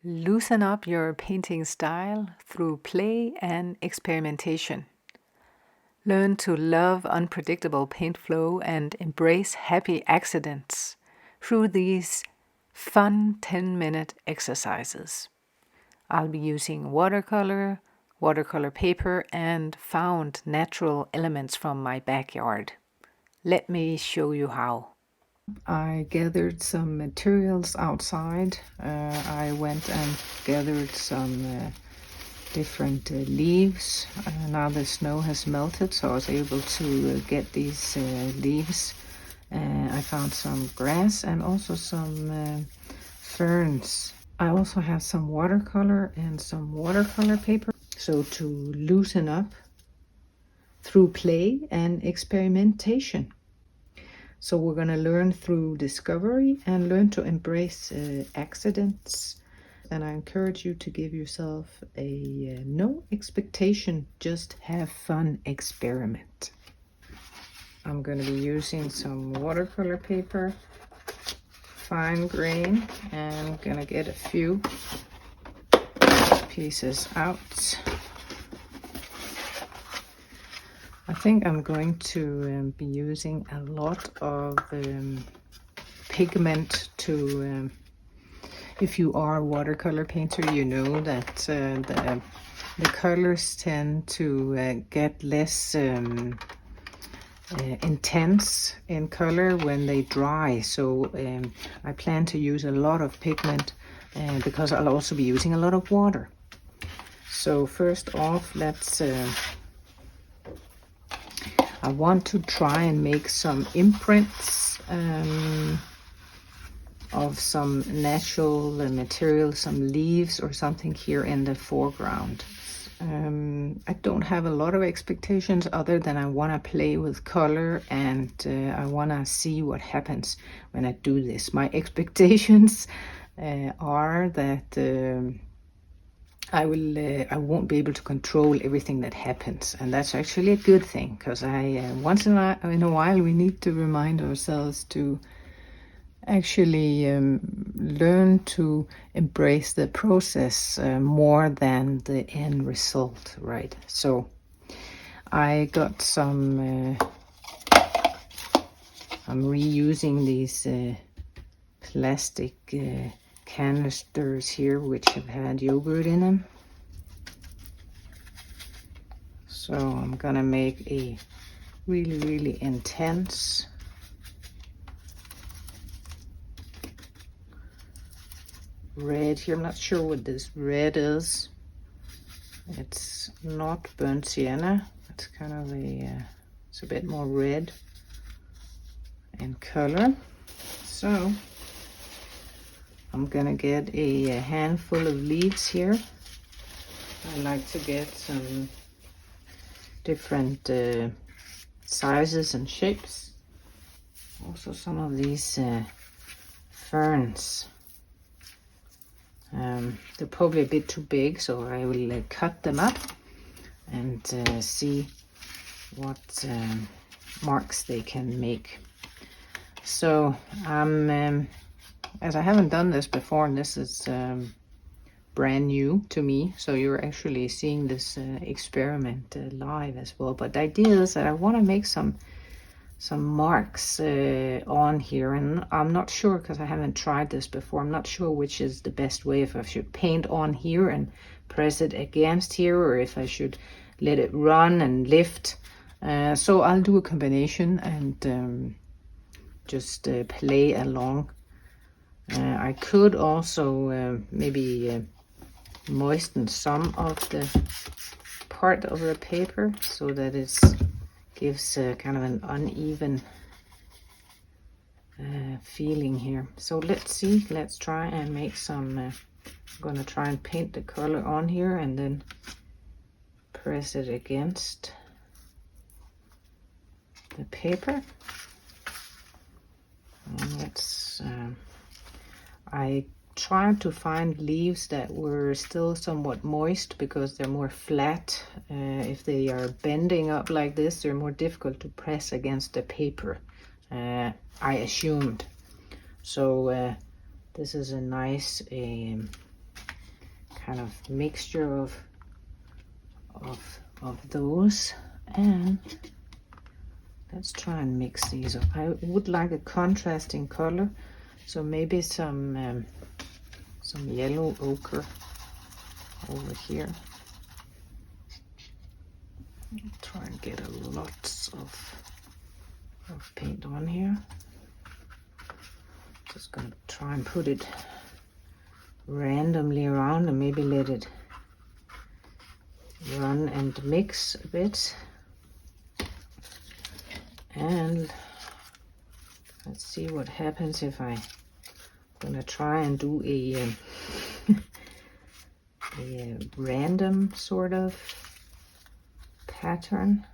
Loosen up your painting style through play and experimentation. Learn to love unpredictable paint flow and embrace happy accidents through these fun 10-minute exercises. I'll be using watercolor, watercolor paper, and found natural elements from my backyard. Let me show you how. I gathered some materials outside. I went and gathered some different leaves. Now the snow has melted, so I was able to get these leaves. I found some grass and also some ferns. I also have some watercolor and some watercolor paper. So to loosen up through play and experimentation. So we're going to learn through discovery and learn to embrace accidents. And I encourage you to give yourself a no expectation, just have fun experiment. I'm going to be using some watercolor paper, fine grain, and I'm going to get a few pieces out. I think I'm going to be using a lot of pigment to, if you are a watercolor painter, you know that the colors tend to get less intense in color when they dry. So I plan to use a lot of pigment because I'll also be using a lot of water. So first off, let's I want to try and make some imprints of some natural material, some leaves or something here in the foreground. I don't have a lot of expectations other than I want to play with color and I want to see what happens when I do this. My expectations are that I won't be able to control everything that happens, and that's actually a good thing, because once in a while we need to remind ourselves to actually learn to embrace the process more than the end result, right? So I got some I'm reusing these plastic canisters here which have had yogurt in them. So I'm gonna make a really intense red here. I'm not sure what this red is. It's not burnt sienna. It's kind of it's a bit more red in color. So I'm gonna get a handful of leaves here. I like to get some different sizes and shapes. Also some of these ferns. They're probably a bit too big, so I will cut them up and see what marks they can make. So as I haven't done this before, and this is brand new to me, so you're actually seeing this experiment live as well. But the idea is that I want to make some marks on here, and I'm not sure because I haven't tried this before. I'm not sure which is the best way, if I should paint on here and press it against here, or if I should let it run and lift. So I'll do a combination and just play along. I could also maybe moisten some of the part of the paper so that it gives kind of an uneven feeling here. So let's see, let's try and make some I'm gonna try and paint the color on here and then press it against the paper. And let's I tried to find leaves that were still somewhat moist because they're more flat. If they are bending up like this, they're more difficult to press against the paper, I assumed. So this is a nice kind of mixture of those. And let's try and mix these up. I would like a contrasting color, so maybe some yellow ochre over here. Try and get a lot of paint on here. Just gonna try and put it randomly around and maybe let it run and mix a bit. And let's see what happens if I'm gonna try and do a random sort of pattern.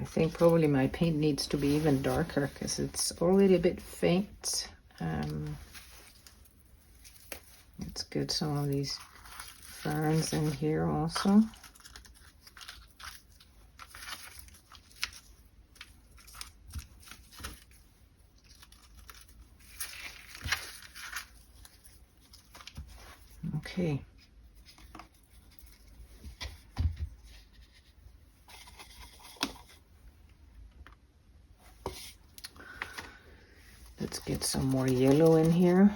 I think probably my paint needs to be even darker because it's already a bit faint. Let's get some of these ferns in here also. Okay. Let's get some more yellow in here.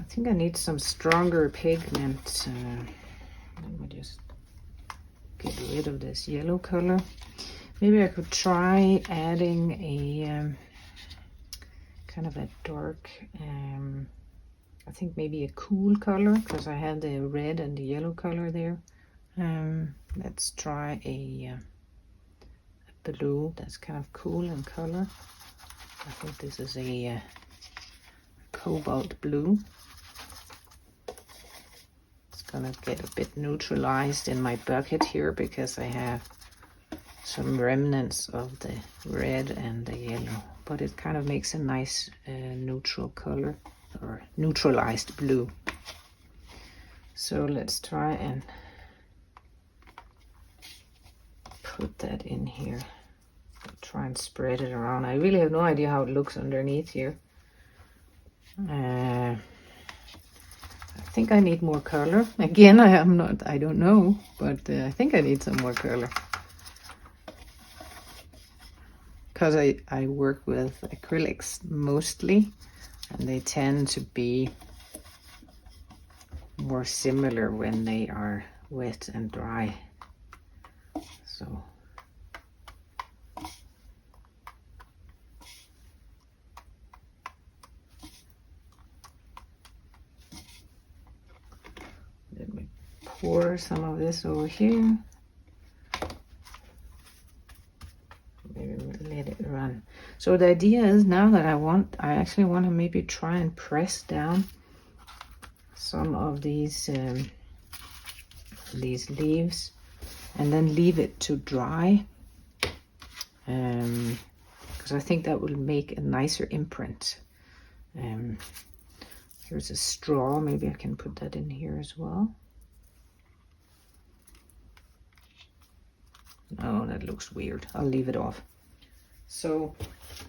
I think I need some stronger pigment. Let me just get rid of this yellow color. Maybe I could try adding a kind of a dark, I think maybe a cool color, because I had the red and the yellow color there. Let's try a blue that's kind of cool in color. I think this is a cobalt blue. Gonna get a bit neutralized in my bucket here because I have some remnants of the red and the yellow, but it kind of makes a nice neutral color or neutralized blue. So let's try and put that in here. Try and spread it around. I really have no idea how it looks underneath here. I think I need more color. Again, I don't know, but I think I need some more color. Because I work with acrylics mostly, and they tend to be more similar when they are wet and dry. So let me pour some of this over here. Maybe let it run. So the idea is now that I actually want to maybe try and press down some of these leaves and then leave it to dry, because I think that will make a nicer imprint. Here's a straw, maybe I can put that in here as well. No, that looks weird. I'll leave it off. So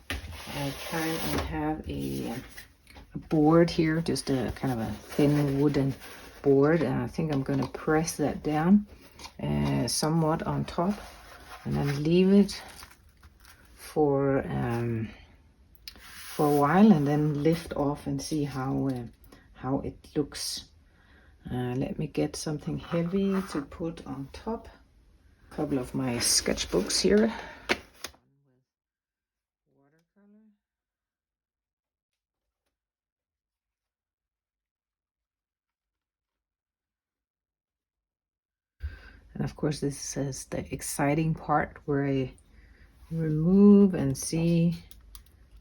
I kind of have a board here, just a kind of a thin wooden board, and I think I'm going to press that down somewhat on top and then leave it for a while and then lift off and see how it looks. Let me get something heavy to put on top. A couple of my sketchbooks here. Watercolor. And of course this is the exciting part where I remove and see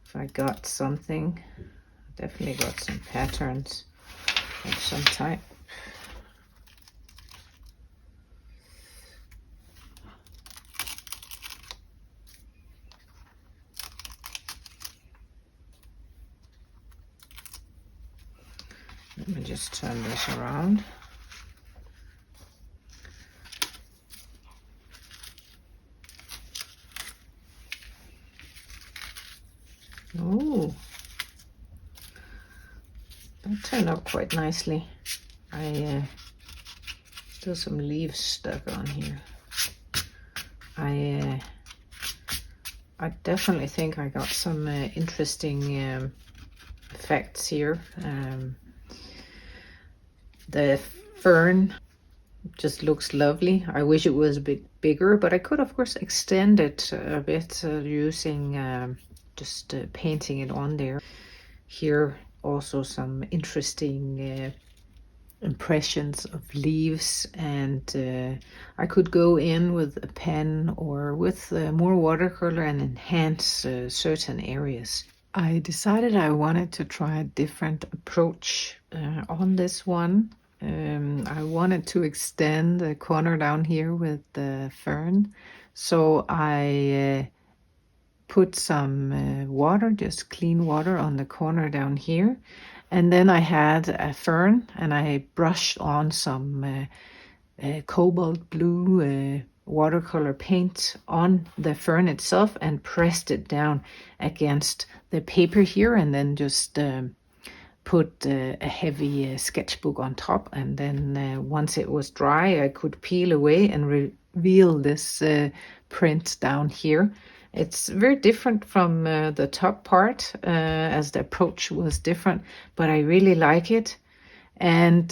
if I got something. Definitely got some patterns of some type. Let me just turn this around. Oh, that turned out quite nicely. I still some leaves stuck on here. I definitely think I got some interesting effects here. The fern just looks lovely. I wish it was a bit bigger, but I could of course extend it a bit using just painting it on there. Here also some interesting impressions of leaves, and I could go in with a pen or with more watercolor and enhance certain areas. I decided I wanted to try a different approach on this one. I wanted to extend the corner down here with the fern, so I put some water, just clean water, on the corner down here, and then I had a fern and I brushed on some cobalt blue watercolor paint on the fern itself and pressed it down against the paper here, and then just put a heavy sketchbook on top, and then once it was dry I could peel away and reveal this print down here. It's very different from the top part as the approach was different, but I really like it. And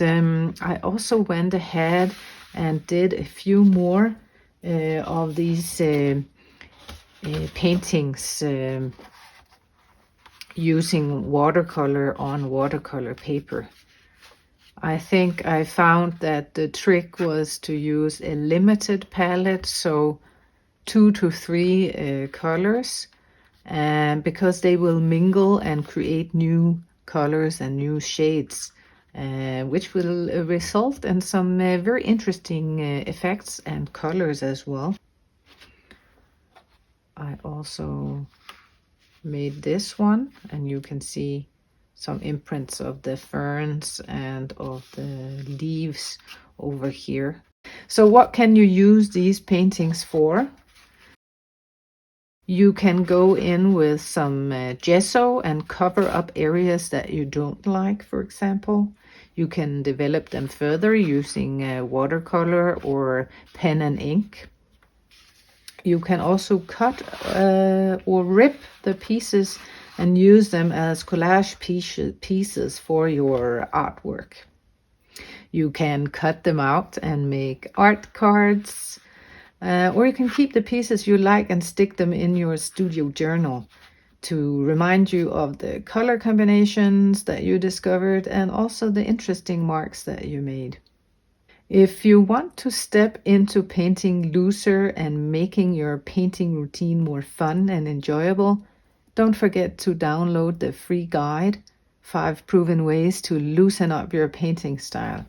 I also went ahead and did a few more of these paintings using watercolor on watercolor paper. I think I found that the trick was to use a limited palette, so 2 to 3 colors, and because they will mingle and create new colors and new shades, which will result in some very interesting effects and colors as well. I also made this one, and you can see some imprints of the ferns and of the leaves over here. So what can you use these paintings for? You can go in with some gesso and cover up areas that you don't like, for example. You can develop them further using watercolor or pen and ink. You can also cut or rip the pieces and use them as collage pieces for your artwork. You can cut them out and make art cards, or you can keep the pieces you like and stick them in your studio journal to remind you of the color combinations that you discovered and also the interesting marks that you made. If you want to step into painting looser and making your painting routine more fun and enjoyable, don't forget to download the free guide, 5 Proven Ways to Loosen Up Your Painting Style.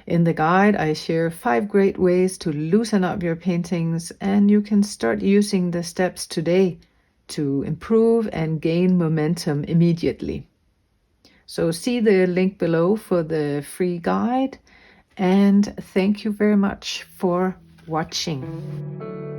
In the guide, I share 5 great ways to loosen up your paintings, and you can start using the steps today to improve and gain momentum immediately. So see the link below for the free guide, and thank you very much for watching.